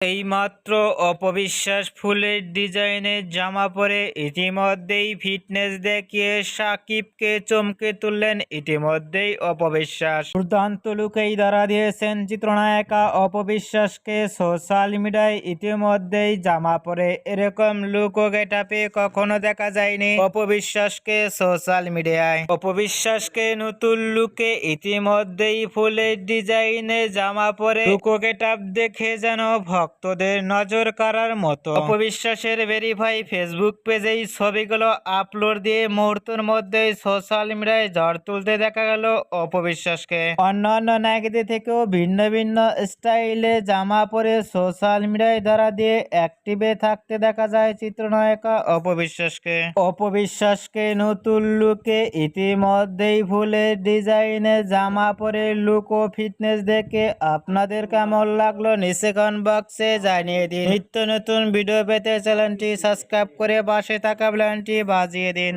এইমাত্র অপবিশ্বাস ফুলের ডিজাইনের জামা পরে ইতিমধ্যেই ফিটনেস দেখিয়ে সাকিবকে চমকে তুললেন ইতিমধ্যেই অপবিশ্বাস। দুর্দান্ত লুকেই ধরা দিয়েছেন চিত্রনায়িকা অপবিশ্বাসকে সোশ্যাল মিডিয়ায়। ইতিমধ্যেই জামা পরে এরকম লুক ও গেটআপে কখনো দেখা যায়নি অপবিশ্বাসকে সোশ্যাল মিডিয়ায়। অপবিশ্বাসকে নতুন লুকে ইতিমধ্যেই ফুলের ডিজাইনের জামা পরে লুক ও গেটআপ দেখে যেন ভক্তদের নজর কাড়ার মতো। অপবিশ্বাসের ভেরিফাই ফেসবুক পেজেই ছবিগুলো আপলোড দিয়ে মুহূর্তের মধ্যেই সোশ্যাল মিডিয়ায় ঝড় তুলতে দেখা গেল অপবিশ্বাসকে। অন্যান্য নায়িকাদের থেকেও ভিন্ন ভিন্ন স্টাইলে জামা পরে সোশ্যাল মিডিয়ায় ধরা দিয়ে অ্যাক্টিভে থাকতে দেখা যায় চিত্রনায়িকা অপবিশ্বাসকে। অপবিশ্বাসকে নতুন লুকে ইতিমধ্যেই ফুলের ডিজাইনে জামা পরে লুক ও ফিটনেস দেখে আপনাদের কেমন লাগলো নিচে কমেন্ট বক্সে জানিয়ে দিন। নিত্য নতুন ভিডিও পেতে চ্যানেলটি সাবস্ক্রাইব করে পাশে থাকা বেল আইকনটি বাজিয়ে দিন।